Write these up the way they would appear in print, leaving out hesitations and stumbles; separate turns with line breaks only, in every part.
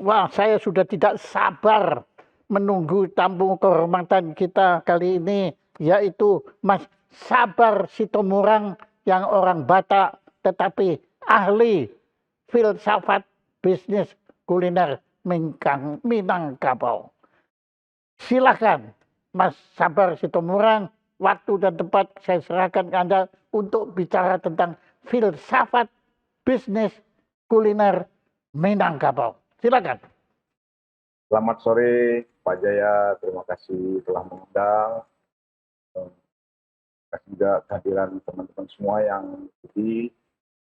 Wah, saya sudah tidak sabar menunggu tamu kehormatan kita kali ini, yaitu Mas Sabar Sitomorang yang orang Batak tetapi ahli filsafat bisnis kuliner Minangkabau. Silakan Mas Sabar Sitomorang, waktu dan tempat saya serahkan ke Anda untuk bicara tentang filsafat bisnis kuliner Minangkabau. Silakan.
Selamat sore Pak Jaya, terima kasih telah mengundang. Terima kasih juga kehadiran teman-teman semua yang di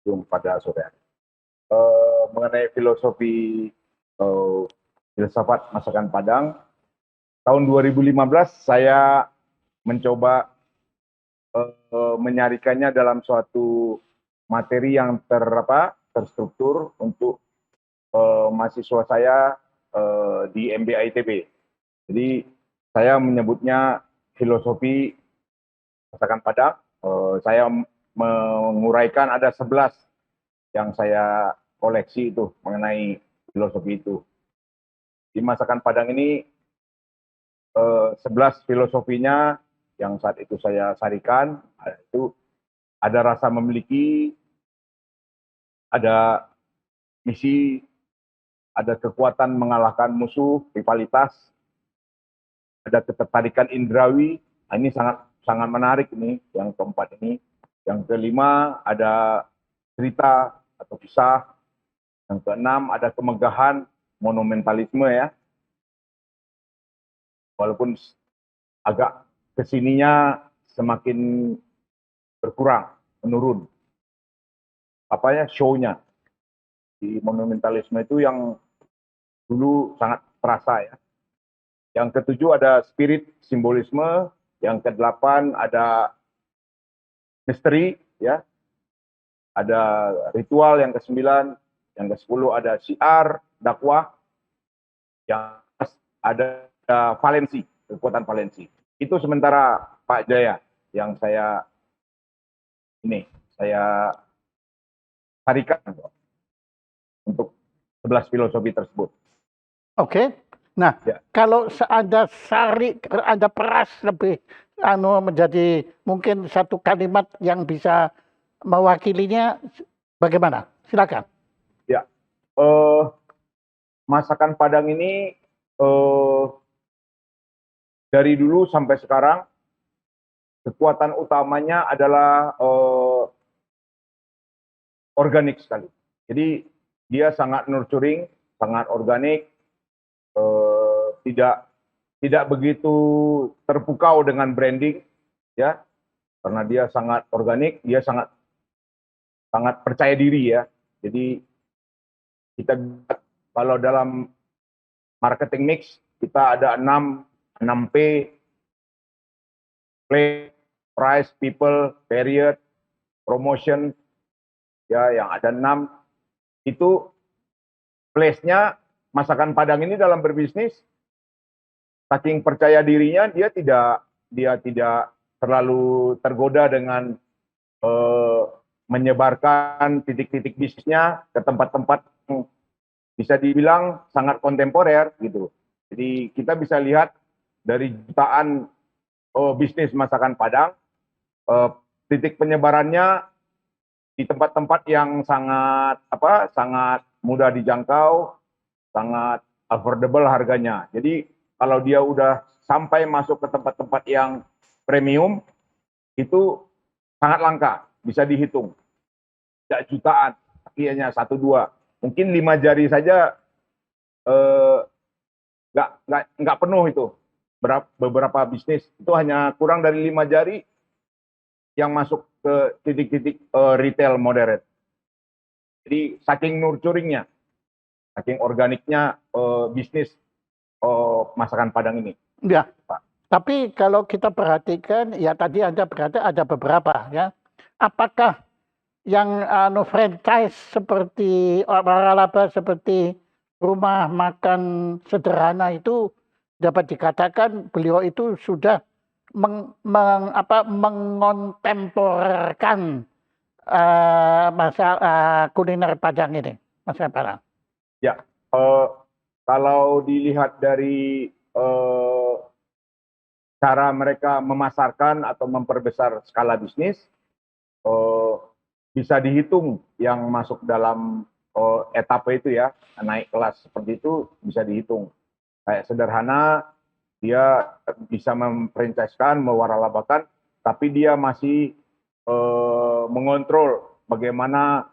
Zoom pada sore hari. Mengenai filosofi filsafat masakan Padang, tahun 2015 saya mencoba menyarikannya dalam suatu materi yang terstruktur untuk mahasiswa saya di MBA ITB. Jadi saya menyebutnya filosofi masakan Padang. Saya menguraikan ada 11 yang saya koleksi itu mengenai filosofi itu. Di masakan Padang ini 11 filosofinya yang saat itu saya sarikan, itu ada rasa memiliki, ada misi, ada kekuatan mengalahkan musuh, rivalitas, ada ketertarikan indrawi. Nah, ini sangat menarik ini yang keempat ini. Yang kelima ada cerita atau kisah. Yang keenam ada kemegahan, monumentalisme ya. Walaupun agak kesininya semakin berkurang, menurun. Show-nya. Di monumentalisme itu yang dulu sangat terasa ya. Yang ketujuh ada spirit, simbolisme. Yang kedelapan ada misteri ya. Ada ritual yang kesembilan. Yang ke-10 ada syiar, dakwah. Yang ada valensi, kekuatan valensi. Itu sementara Pak Jaya yang saya tarikan untuk 11 filosofi tersebut.
Oke. Nah, ya. Kalau Anda Anda peras lebih menjadi mungkin satu kalimat yang bisa mewakilinya, bagaimana? Silakan.
Ya, masakan Padang ini dari dulu sampai sekarang kekuatan utamanya adalah organik sekali. Jadi dia sangat nurturing, sangat organik, tidak begitu terpukau dengan branding, ya, karena dia sangat organik, dia sangat percaya diri ya. Jadi kita kalau dalam marketing mix kita ada 6 P, play, price, people, period, promotion, ya, yang ada 6 itu place-nya. Masakan Padang ini dalam berbisnis, saking percaya dirinya dia tidak terlalu tergoda dengan menyebarkan titik-titik bisnisnya ke tempat-tempat yang bisa dibilang sangat kontemporer gitu. Jadi kita bisa lihat dari jutaan bisnis masakan Padang, titik penyebarannya di tempat-tempat yang sangat mudah dijangkau, sangat affordable harganya. Jadi kalau dia udah sampai masuk ke tempat-tempat yang premium, itu sangat langka, bisa dihitung. Tidak jutaan, akhirnya 1-2. Mungkin 5 jari saja nggak penuh itu. Beberapa bisnis itu hanya kurang dari 5 jari yang masuk ke titik-titik retail modern. Jadi saking nurturingnya, saking organiknya bisnis masakan Padang ini.
Ya, Pak. Tapi kalau kita perhatikan, ya tadi Anda berkata ada beberapa ya. Apakah yang franchise seperti waralaba, seperti rumah makan sederhana itu dapat dikatakan beliau itu sudah mengontemporerkan masalah kuliner Padang ini, Mas Padang?
Ya, kalau dilihat dari cara mereka memasarkan atau memperbesar skala bisnis, eh, bisa dihitung yang masuk dalam etape itu ya, naik kelas seperti itu bisa dihitung. Kayak sederhana, dia bisa memfranchise-kan, mewaralabakan, tapi dia masih mengontrol bagaimana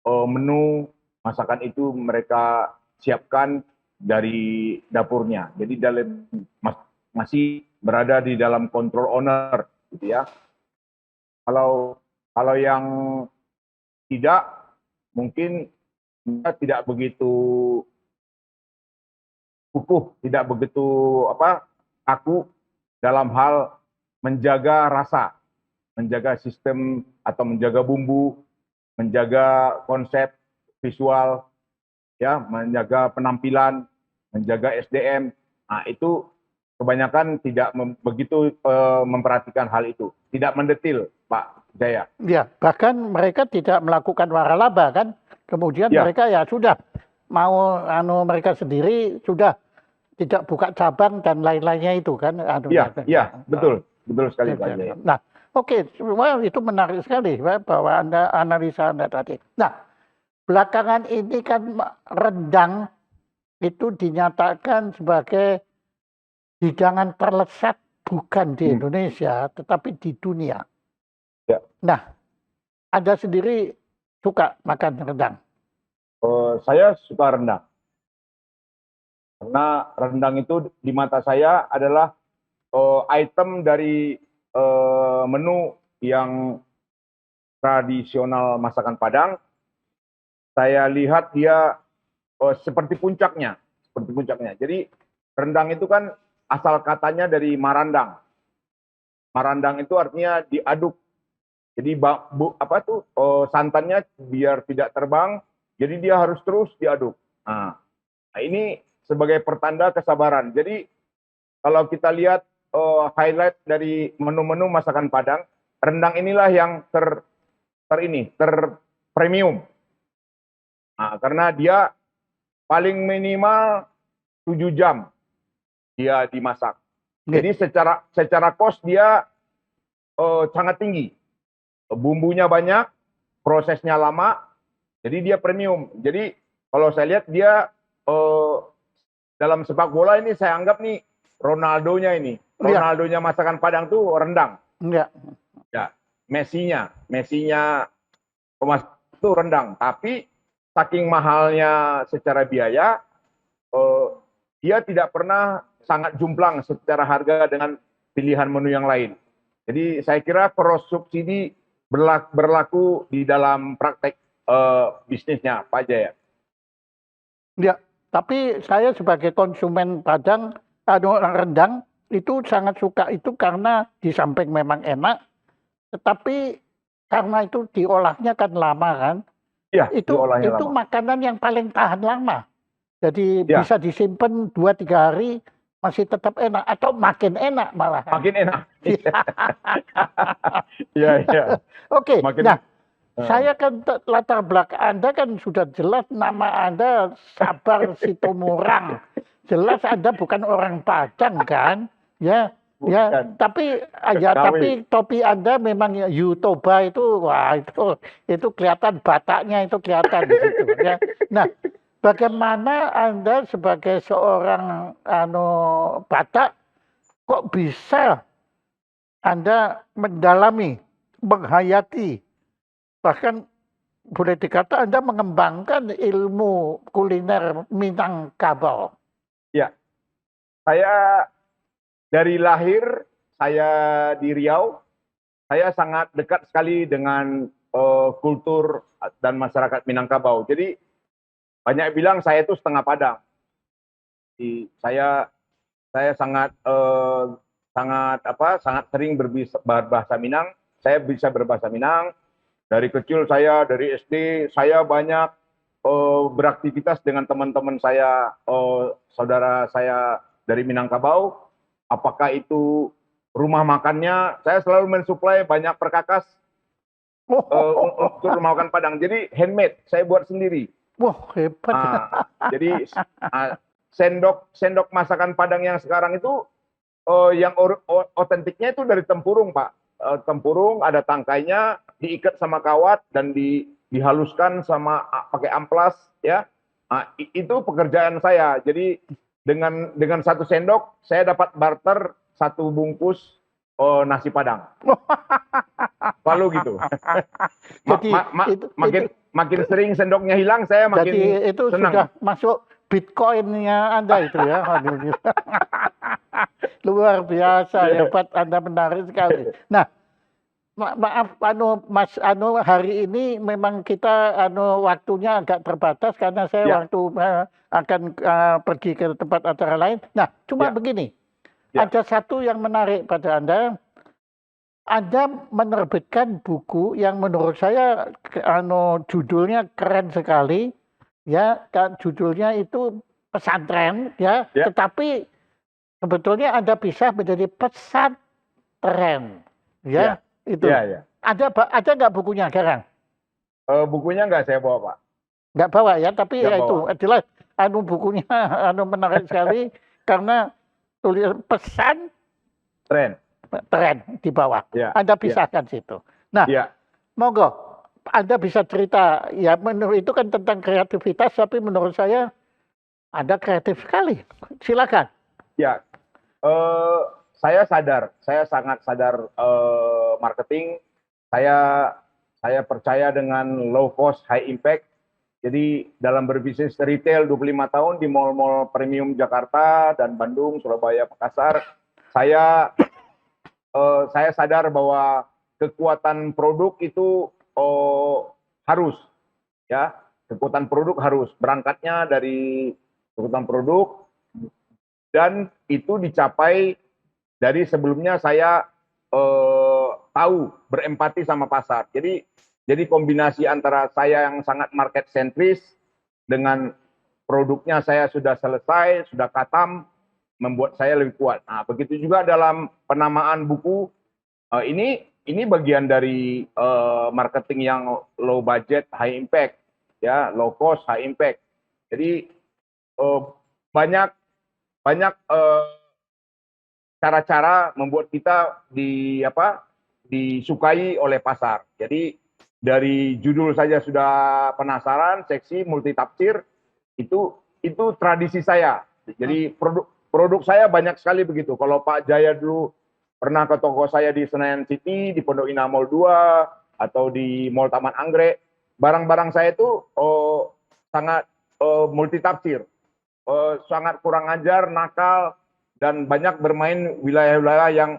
menu masakan itu mereka siapkan dari dapurnya. Jadi masih berada di dalam kontrol owner, gitu ya. Kalau kalau yang tidak, mungkin tidak begitu kukuh, tidak begitu kaku dalam hal menjaga rasa, menjaga sistem atau menjaga bumbu, menjaga konsep visual, ya, menjaga penampilan, menjaga SDM. Nah, itu kebanyakan tidak begitu memperhatikan hal itu, tidak mendetil, Pak Jaya.
Ya, bahkan mereka tidak melakukan waralaba kan. Kemudian
Ya.
mereka ya sudah mau mereka sendiri sudah tidak buka cabang dan lain-lainnya itu kan.
Iya, betul sekali Pak Jaya.
Nah, oke, well, itu menarik sekali bahwa analisa Anda tadi. Nah, belakangan ini kan rendang itu dinyatakan sebagai hidangan terlezat bukan di Indonesia, tetapi di dunia.
Ya.
Nah, Anda sendiri suka makan rendang?
Saya suka rendang. Karena rendang itu di mata saya adalah item dari menu yang tradisional masakan Padang. Saya lihat dia seperti puncaknya. Jadi rendang itu kan asal katanya dari marandang. Marandang itu artinya diaduk. Jadi santannya biar tidak terbang, jadi dia harus terus diaduk. Nah, ini sebagai pertanda kesabaran. Jadi kalau kita lihat highlight dari menu-menu masakan Padang, rendang inilah yang terpremium. Nah, karena dia paling minimal 7 jam dia dimasak. Jadi secara cost dia sangat tinggi. Bumbunya banyak, prosesnya lama, jadi dia premium. Jadi kalau saya lihat dia dalam sepak bola ini saya anggap nih Ronaldonya ini. Ronaldonya masakan Padang tuh rendang.
Enggak.
Ya, Messi-nya itu rendang. Tapi saking mahalnya secara biaya, dia tidak pernah sangat jumplang secara harga dengan pilihan menu yang lain. Jadi saya kira cross subsidi berlaku di dalam praktek bisnisnya, Pak Jaya.
Ya, tapi saya sebagai konsumen Padang, rendang itu sangat suka itu karena di samping memang enak, tetapi karena itu diolahnya kan lama kan.
Ya,
itu makanan yang paling tahan lama. Jadi bisa disimpan 2-3 hari masih tetap enak atau makin enak malah.
Makin enak. Iya.
Oke. Nah, saya kan latar belakang Anda kan sudah jelas nama Anda Sabar Situmorang. Jelas Anda bukan orang Padang kan? Ya. Bukan. Ya, tapi topi Anda memang Yutoba itu, wah itu kelihatan Bataknya itu kelihatan di situ. Ya. Nah, bagaimana Anda sebagai seorang Batak kok bisa Anda mendalami, menghayati, bahkan boleh dikata Anda mengembangkan ilmu kuliner Minangkabau?
Ya, saya dari lahir, saya di Riau, saya sangat dekat sekali dengan kultur dan masyarakat Minangkabau. Jadi banyak bilang saya itu setengah Padang. Jadi, saya sangat sering berbahasa Minang. Saya bisa berbahasa Minang. Dari kecil dari SD saya banyak beraktivitas dengan teman-teman saya, saudara saya dari Minangkabau. Apakah itu rumah makannya, saya selalu mensuplai banyak perkakas untuk rumah makan Padang. Jadi handmade, saya buat sendiri.
Wah, hebat.
Jadi sendok masakan Padang yang sekarang itu yang otentiknya itu dari tempurung, Pak. Tempurung ada tangkainya, diikat sama kawat dan dihaluskan sama pakai amplas, ya. Itu pekerjaan saya. Jadi dengan satu sendok saya dapat barter satu bungkus nasi Padang. Lalu gitu.
Jadi
Makin sering sendoknya hilang, saya makin
jadi itu
senang.
sudah masuk Bitcoin-nya Anda itu ya. Waduh. Luar biasa, hebat Anda, menarik sekali. Nah, maaf Mas hari ini memang kita waktunya agak terbatas karena saya
Ya.
waktu akan pergi ke tempat acara lain. Nah, cuma
Ya.
begini.
Ya.
Ada satu yang menarik pada Anda. Anda menerbitkan buku yang menurut saya judulnya keren sekali, ya. Judulnya itu pesantren, ya.
Ya.
Tetapi sebetulnya Anda bisa menjadi pesan tren, ya. Itu.
Ya.
Ada nggak bukunya sekarang?
Bukunya nggak saya bawa, Pak.
Nggak bawa ya, tapi
Nggak
ya
bawa.
itu jelas bukunya menarik sekali karena tulis pesan
Tren
di bawah.
Ya.
Anda pisahkan situ. Nah,
Ya.
monggo, Anda bisa cerita, ya menurut itu kan tentang kreativitas, tapi menurut saya Anda kreatif sekali. Silakan.
Ya, saya sangat sadar marketing. Saya percaya dengan low cost, high impact. Jadi dalam berbisnis retail 25 tahun di mall-mall premium Jakarta dan Bandung, Surabaya, Makassar, saya sadar bahwa kekuatan produk itu harus, ya, kekuatan produk harus berangkatnya dari kekuatan produk, dan itu dicapai dari sebelumnya saya tahu berempati sama pasar. Jadi kombinasi antara saya yang sangat market sentris dengan produknya saya sudah selesai, sudah katam, membuat saya lebih kuat. Nah, begitu juga dalam penamaan buku, ini bagian dari marketing yang low budget, high impact, ya, low cost, high impact. Jadi banyak cara-cara membuat kita disukai oleh pasar. Jadi dari judul saja sudah penasaran, seksi, multitafsir, itu tradisi saya. Jadi produk saya banyak sekali begitu. Kalau Pak Jaya dulu pernah ke toko saya di Senayan City, di Pondok Indah Mall 2, atau di Mall Taman Anggrek, barang-barang saya itu sangat multitafsir, sangat kurang ajar, nakal, dan banyak bermain wilayah-wilayah yang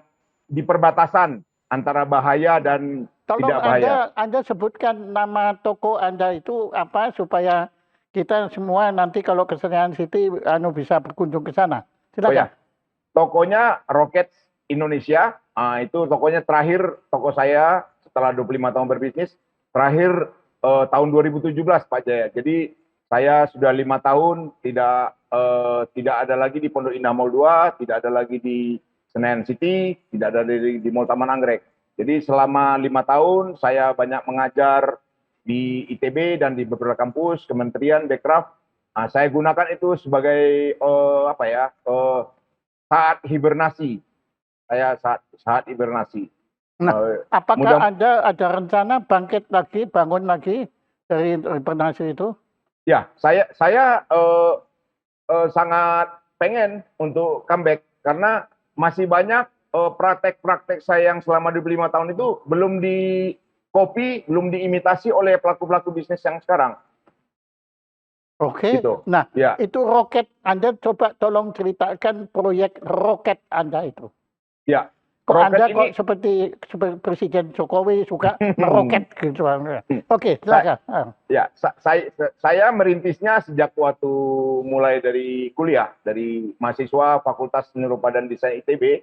di perbatasan antara bahaya dan
Tolong
tidak bahaya.
Anda sebutkan nama toko Anda itu apa supaya kita semua nanti kalau ke Senayan City bisa berkunjung ke sana. Silakan.
Oh ya, tokonya Rockets Indonesia. Itu tokonya terakhir, toko saya setelah 25 tahun berbisnis, terakhir tahun 2017, Pak Jaya. Jadi saya sudah 5 tahun tidak ada lagi di Pondok Indah Mall 2, tidak ada lagi di Senayan City, tidak ada di Mall Taman Anggrek. Jadi selama 5 tahun saya banyak mengajar di ITB dan di beberapa kampus, kementerian, Bekraf. Saya gunakan itu sebagai saat hibernasi. Saya saat hibernasi.
Nah, apakah Anda ada rencana bangkit lagi, bangun lagi dari hibernasi itu?
Ya, saya sangat pengen untuk comeback karena masih banyak praktek-praktek saya yang selama 25 tahun itu belum di-copy, belum diimitasi oleh pelaku-pelaku bisnis yang sekarang.
Oke.
Gitu.
Nah,
Ya.
itu roket Anda, coba tolong ceritakan proyek roket Anda itu.
Ya.
Kok Anda
ini
kok seperti Presiden Jokowi suka meroket gitu. Oke, silakan.
Ya, saya merintisnya sejak waktu mulai dari kuliah, dari mahasiswa Fakultas Seni Rupa dan Desain ITB.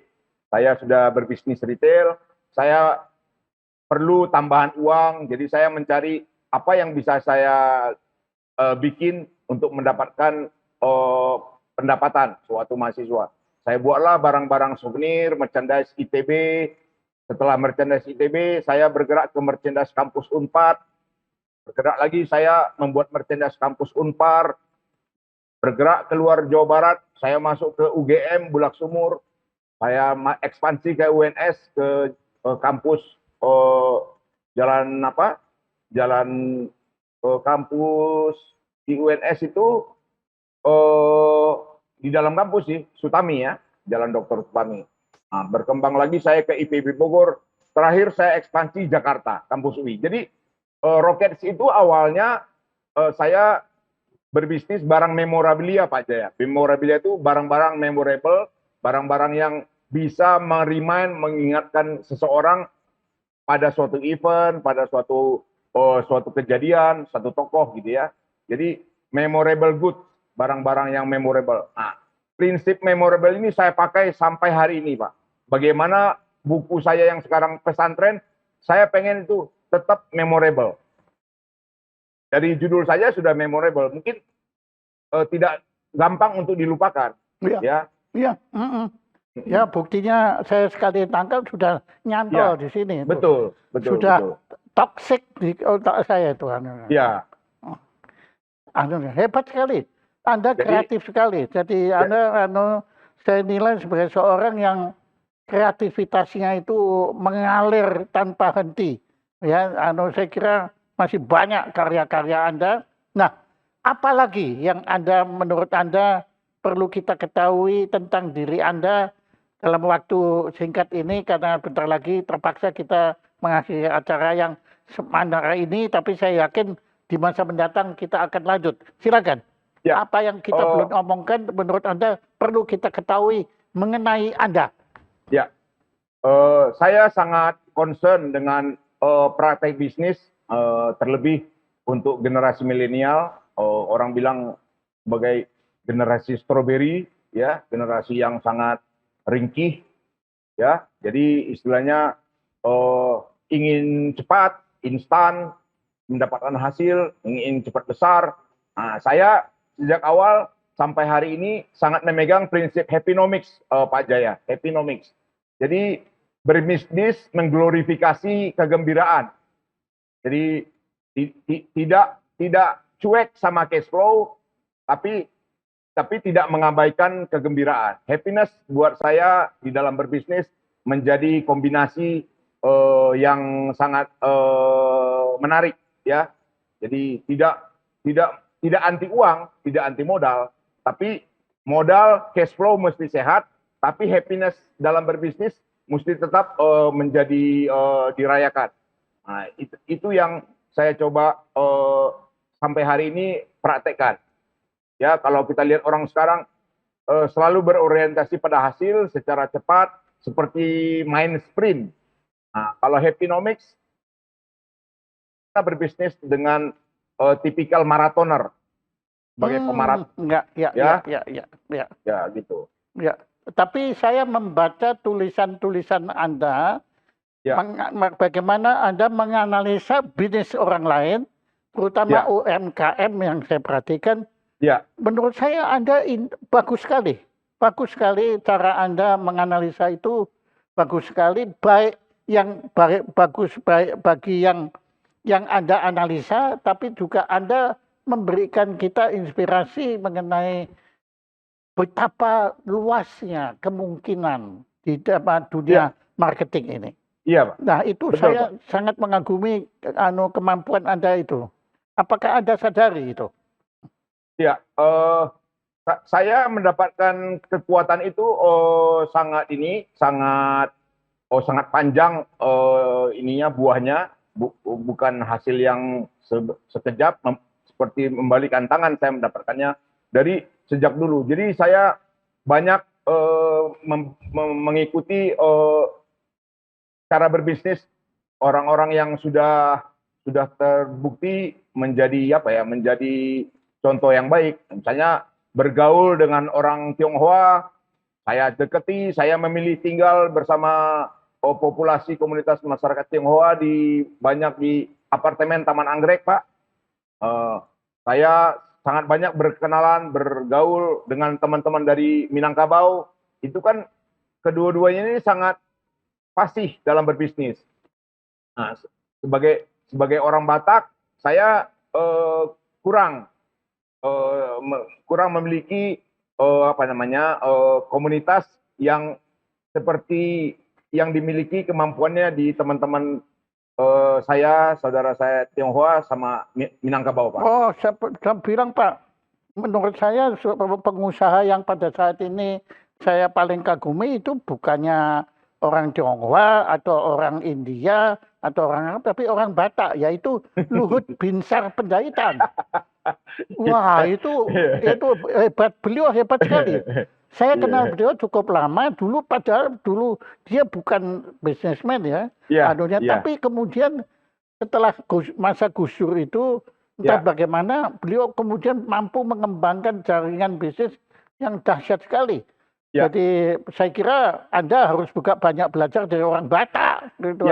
Saya sudah berbisnis retail, saya perlu tambahan uang, jadi saya mencari apa yang bisa saya bikin untuk mendapatkan pendapatan suatu mahasiswa. Saya buatlah barang-barang souvenir, merchandise ITB. Setelah merchandise ITB, saya bergerak ke merchandise kampus Unpad. Bergerak lagi saya membuat merchandise kampus Unpar. bergerak keluar Jawa Barat, saya masuk ke UGM Bulak Sumur, saya ekspansi ke UNS ke kampus jalan apa? Jalan kampus di UNS itu di dalam kampus sih, Sutami ya, Jalan Dr. Sutami. Nah, berkembang lagi saya ke IPB Bogor, terakhir saya ekspansi Jakarta, kampus UI. Jadi Rockets itu awalnya saya berbisnis barang memorabilia Pak Jaya. Memorabilia itu barang-barang memorable, barang-barang yang bisa mengingatkan seseorang pada suatu event, pada suatu kejadian, satu tokoh gitu ya. Jadi memorable good, barang-barang yang memorable. Nah, prinsip memorable ini saya pakai sampai hari ini, Pak. Bagaimana buku saya yang sekarang pesantren, saya pengen itu tetap memorable. Dari judul saja sudah memorable. Mungkin tidak gampang untuk dilupakan.
Iya.
Ya.
Iya. Ya, buktinya saya sekali tangkap sudah nyantol
Ya,
di sini.
Betul, betul.
Sudah
betul.
toksik di otak saya itu.
Ya.
Hebat sekali. Anda kreatif sekali. Jadi Anda saya nilai sebagai seorang yang kreativitasnya itu mengalir tanpa henti. Ya, saya kira masih banyak karya-karya Anda. Nah, apalagi yang menurut Anda perlu kita ketahui tentang diri Anda dalam waktu singkat ini, karena bentar lagi terpaksa kita mengakhiri acara yang sementara ini, tapi saya yakin di masa mendatang kita akan lanjut. Silakan.
Ya.
Apa yang kita belum omongkan menurut Anda perlu kita ketahui mengenai Anda?
Ya, saya sangat concern dengan praktek bisnis, terlebih untuk generasi milenial. Orang bilang sebagai generasi stroberi, ya, generasi yang sangat ringkih, ya. Jadi istilahnya ingin cepat, instan, mendapatkan hasil, ingin cepat besar. Nah, saya sejak awal sampai hari ini sangat memegang prinsip happynomics, Pak Jaya, happynomics. Jadi berbisnis mengglorifikasi kegembiraan. Jadi tidak cuek sama cash flow, tapi tidak mengabaikan kegembiraan. Happiness buat saya di dalam berbisnis menjadi kombinasi yang sangat menarik, ya. Jadi tidak anti uang, tidak anti modal, tapi modal cash flow mesti sehat, tapi happiness dalam berbisnis mesti tetap menjadi dirayakan. Nah, itu yang saya coba sampai hari ini praktekkan. Ya, kalau kita lihat orang sekarang selalu berorientasi pada hasil secara cepat, seperti main sprint. Nah, kalau happynomics, kita berbisnis dengan tipikal maratoner sebagai pemaraton.
Enggak, ya,
gitu.
Ya, tapi saya membaca tulisan-tulisan Anda, bagaimana Anda menganalisa bisnis orang lain, terutama UMKM yang saya perhatikan.
Ya.
Menurut saya Anda bagus sekali cara Anda menganalisa itu, bagus sekali, baik bagi yang Anda analisa, tapi juga Anda memberikan kita inspirasi mengenai betapa luasnya kemungkinan di dalam dunia marketing ini.
Iya, Pak.
Nah, itu betul, saya Pak, sangat mengagumi kemampuan Anda itu. Apakah Anda sadari itu?
Ya, saya mendapatkan kekuatan itu sangat panjang ininya, buahnya, bukan hasil yang sekejap seperti membalikan tangan. Saya mendapatkannya dari sejak dulu. Jadi saya banyak mengikuti cara berbisnis orang-orang yang sudah terbukti menjadi menjadi contoh yang baik. Misalnya bergaul dengan orang Tionghoa, saya deketi, saya memilih tinggal bersama populasi komunitas masyarakat Tionghoa banyak di apartemen Taman Anggrek, Pak. Saya sangat banyak berkenalan, bergaul dengan teman-teman dari Minangkabau. Itu kan kedua-duanya ini sangat fasih dalam berbisnis. Nah, sebagai orang Batak, saya kurang kurang memiliki komunitas yang seperti yang dimiliki kemampuannya di teman-teman saudara saya Tionghoa sama Minangkabau, Pak.
Oh, saya bilang Pak, menurut saya pengusaha yang pada saat ini saya paling kagumi itu bukannya orang Tionghoa atau orang India atau orang Arab, tapi orang Batak, yaitu Luhut Binsar Panjaitan. Wah, itu hebat, beliau hebat sekali. Saya kenal beliau cukup lama dulu, padahal dulu dia bukan bisnismen ya, anunya, tapi kemudian setelah masa Gus Dur itu entah bagaimana beliau kemudian mampu mengembangkan jaringan bisnis yang dahsyat sekali. Jadi saya kira Anda harus juga banyak belajar dari orang Batak. Gitu.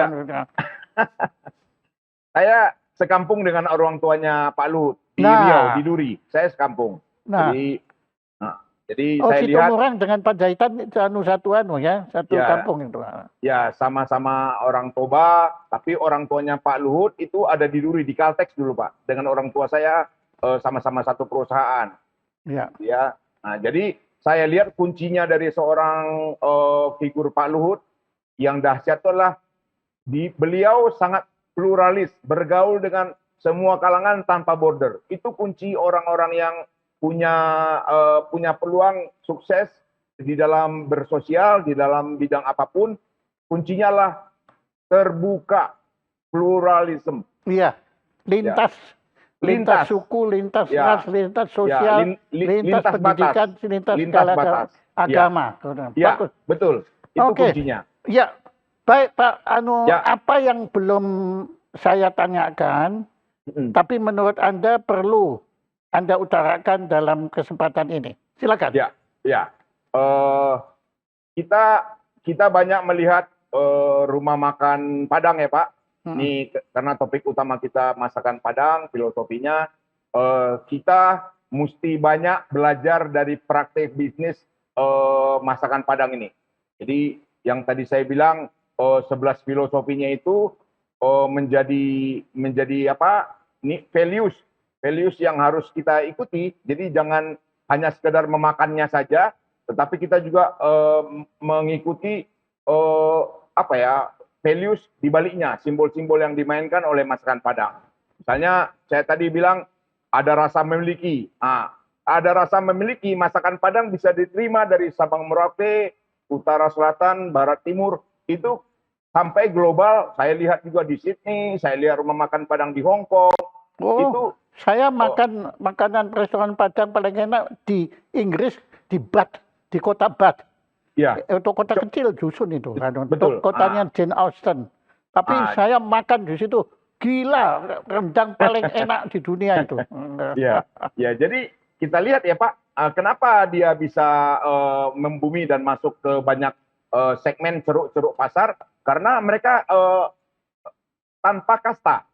Saya sekampung dengan orang tuanya Pak Luhut di Riau, di Duri. Saya sekampung. Jadi saya lihat
orang dengan Panjaitan satu kampung itu.
Ya, sama-sama orang Toba, tapi orang tuanya Pak Luhut itu ada di Duri, di Caltex dulu, Pak. Dengan orang tua saya sama-sama satu perusahaan. Ya. Nah, jadi saya lihat kuncinya dari seorang figur Pak Luhut yang dahsyat adalah beliau sangat pluralis, bergaul dengan semua kalangan tanpa border. Itu kunci orang-orang yang punya peluang sukses di dalam bersosial, di dalam bidang apapun. Kuncinya lah terbuka, pluralisme.
Iya, lintas suku, lintas ras, lintas sosial, lintas pendidikan, lintas segala agama.
Ya, betul. Itu kuncinya.
Ya, baik Pak. Apa yang belum saya tanyakan, tapi menurut Anda perlu Anda utarakan dalam kesempatan ini. Silakan.
Ya. Kita banyak melihat rumah makan Padang ya Pak. Ini karena topik utama kita masakan Padang, filosofinya kita mesti banyak belajar dari praktek bisnis masakan Padang ini. Jadi yang tadi saya bilang 11 filosofinya itu menjadi apa? Ini values yang harus kita ikuti. Jadi jangan hanya sekedar memakannya saja, tetapi kita juga mengikuti values di baliknya, simbol-simbol yang dimainkan oleh masakan Padang. Misalnya saya tadi bilang ada rasa memiliki. Ada rasa memiliki, masakan Padang bisa diterima dari Sabang Merauke, utara, selatan, barat, timur. Itu sampai global. Saya lihat juga di Sydney, saya lihat rumah makan Padang di Hong Kong. Itu
saya makan makanan restoran Padang paling enak di Inggris, di Bath, di kota Bath. Itu kota kecil dusun itu.
Betul.
Kotanya Jane Austen. Tapi saya makan di situ, gila, rendang paling enak di dunia itu.
Ya, jadi kita lihat ya Pak, kenapa dia bisa membumi dan masuk ke banyak segmen ceruk-ceruk pasar? Karena mereka tanpa kasta,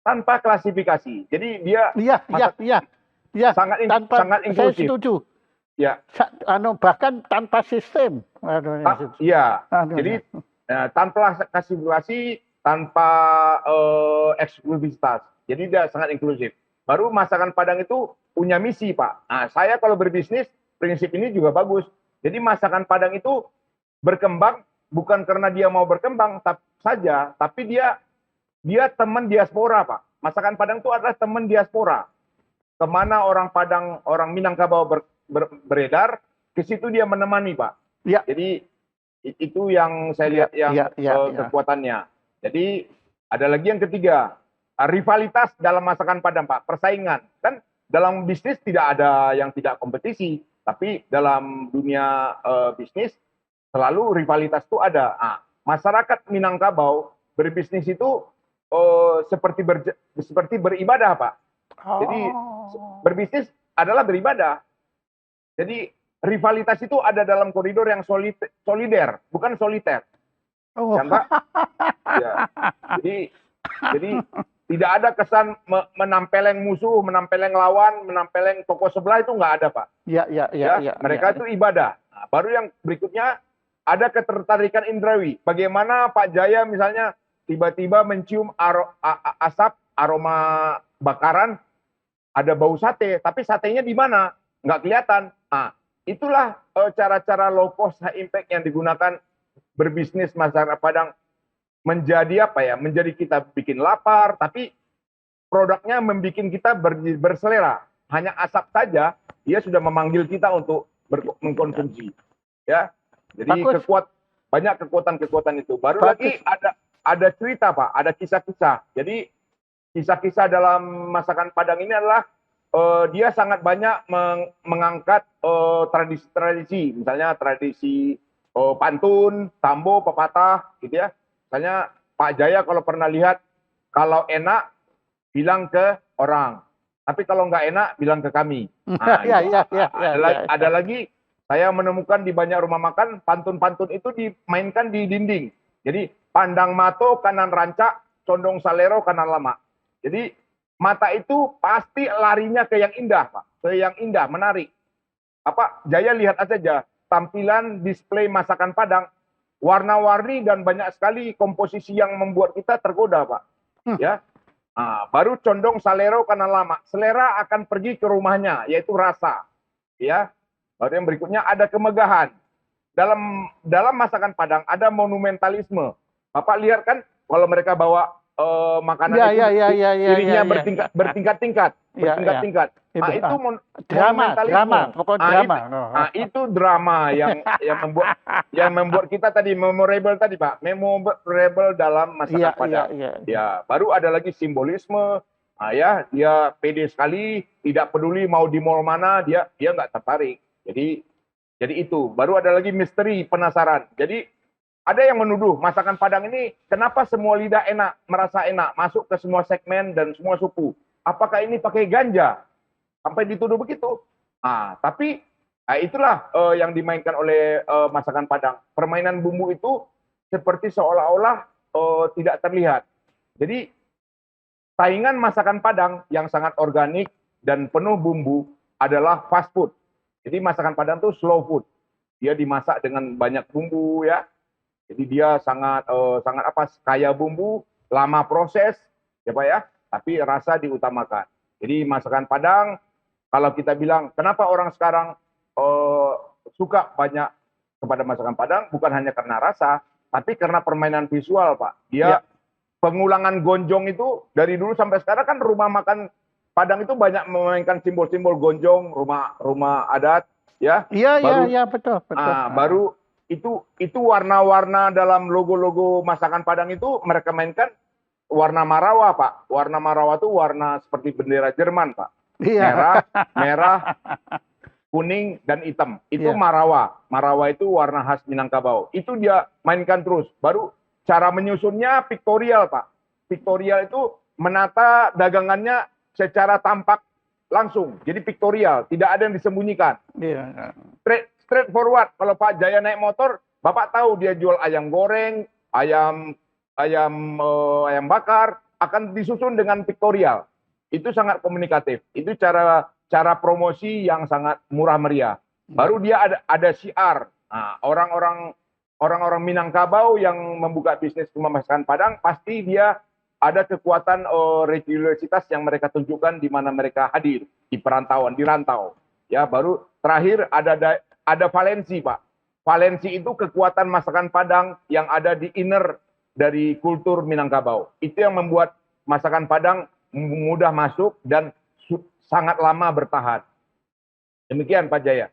tanpa klasifikasi. Jadi dia sangat inklusif.
Saya setuju. Bahkan tanpa sistem.
Jadi tanpa klasifikasi, tanpa eksklusivitas. Jadi dia sangat inklusif. Baru masakan Padang itu punya misi, Pak. Nah, saya kalau berbisnis, prinsip ini juga bagus. Jadi masakan Padang itu berkembang bukan karena dia mau berkembang saja, tapi dia teman diaspora, Pak. Masakan Padang itu adalah teman diaspora. Kemana orang Padang, orang Minangkabau beredar, ke situ dia menemani, Pak. Jadi itu yang saya lihat kekuatannya. Jadi ada lagi yang ketiga, rivalitas dalam masakan Padang, Pak. Persaingan. Kan dalam bisnis tidak ada yang tidak kompetisi, tapi dalam dunia bisnis selalu rivalitas itu ada. Masyarakat Minangkabau berbisnis itu seperti beribadah, Pak. Jadi berbisnis adalah beribadah. Jadi rivalitas itu ada dalam koridor yang solider, bukan soliter. Jadi tidak ada kesan menampeleng musuh, menampeleng lawan, menampeleng tokoh sebelah, itu nggak ada, Pak. Mereka itu ibadah. Nah, baru yang berikutnya ada ketertarikan indrawi. Bagaimana Pak Jaya misalnya tiba-tiba mencium asap aroma bakaran, ada bau sate, tapi satenya di mana? Nggak kelihatan. Nah, itulah cara-cara low cost high impact yang digunakan berbisnis masyarakat Padang menjadi apa ya? Menjadi kita bikin lapar, tapi produknya membuat kita berselera. Hanya asap saja, dia sudah memanggil kita untuk mengkonsumsi. Ya, jadi banyak kekuatan-kekuatan itu. Baru lagi ada cerita Pak, ada kisah-kisah. Jadi kisah-kisah dalam masakan Padang ini adalah dia sangat banyak mengangkat tradisi-tradisi, misalnya tradisi pantun, tambo, pepatah, gitu ya. Misalnya Pak Jaya kalau pernah lihat, kalau enak bilang ke orang, tapi kalau nggak enak bilang ke kami. Nah, ada lagi. Saya menemukan di banyak rumah makan, pantun-pantun itu dimainkan di dinding. Jadi, pandang mato kanan rancak, condong salero kanan lama. Jadi, mata itu pasti larinya ke yang indah, Pak. Ke yang indah, menarik. Jaya lihat saja, tampilan display masakan Padang, warna-warni dan banyak sekali komposisi yang membuat kita tergoda, Pak. Ya. Nah, baru condong salero kanan lama. Selera akan pergi ke rumahnya, yaitu rasa. Ya. Lalu yang berikutnya ada kemegahan. Dalam masakan Padang ada monumentalisme. Bapak lihat kan kalau mereka bawa makanan piringnya bertingkat-tingkat. Nah, itu monumentalisme. Itu drama yang membuat kita tadi memorable tadi Pak. Memorable dalam masakan Padang. Ya, baru ada lagi simbolisme. Nah, ya, dia pede sekali, tidak peduli mau di mall mana, dia nggak tertarik. Jadi itu. Baru ada lagi misteri, penasaran. Jadi ada yang menuduh masakan Padang ini kenapa semua lidah enak, merasa enak, masuk ke semua segmen dan semua suku. Apakah ini pakai ganja? Sampai dituduh begitu. Nah, tapi itulah yang dimainkan oleh masakan Padang. Permainan bumbu itu seperti seolah-olah tidak terlihat. Jadi saingan masakan Padang yang sangat organik dan penuh bumbu adalah fast food. Jadi masakan Padang itu slow food. Dia dimasak dengan banyak bumbu ya. Jadi dia sangat kaya bumbu, lama proses, ya Pak ya. Tapi rasa diutamakan. Jadi masakan Padang, kalau kita bilang kenapa orang sekarang suka banyak kepada masakan Padang, bukan hanya karena rasa, tapi karena permainan visual Pak. Dia pengulangan gonjong itu dari dulu sampai sekarang kan rumah makan Padang itu banyak memainkan simbol-simbol gonjong, rumah adat, ya.
Iya, betul.
Baru itu warna-warna dalam logo-logo masakan Padang itu mereka mainkan warna marawa, Pak. Warna marawa itu warna seperti bendera Jerman, Pak. Merah, kuning dan hitam. Itu marawa. Marawa itu warna khas Minangkabau. Itu dia mainkan terus. Baru cara menyusunnya piktorial, Pak. Piktorial itu menata dagangannya secara tampak langsung. Jadi piktorial, tidak ada yang disembunyikan. Straight forward. Kalau Pak Jaya naik motor, Bapak tahu dia jual ayam goreng, ayam bakar, akan disusun dengan piktorial. Itu sangat komunikatif. Itu cara promosi yang sangat murah meriah. Baru dia ada syiar. Nah, orang-orang Minangkabau yang membuka bisnis rumah masakan Padang pasti dia ada kekuatan religiositas yang mereka tunjukkan di mana mereka hadir di perantauan, di rantau. Ya, baru terakhir ada valensi, Pak. Valensi itu kekuatan masakan Padang yang ada di inner dari kultur Minangkabau. Itu yang membuat masakan Padang mudah masuk dan sangat lama bertahan. Demikian Pak Jaya.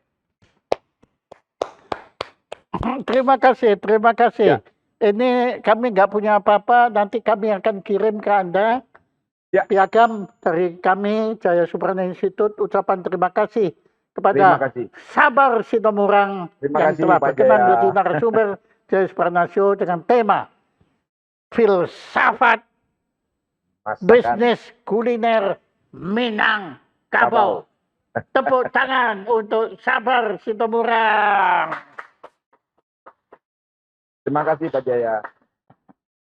Terima kasih.
Ya.
Ini kami nggak punya apa-apa, nanti kami akan kirim ke Anda piagam dari kami, Jaya Suprana Institute, ucapan terima kasih kepada Sabar Sitomorang yang telah berkenan menjadi narasumber Jaya Suprana Show dengan tema filsafat bisnis kuliner Minangkabau. Tepuk tangan untuk Sabar Sitomorang.
Terima kasih Pak Jaya.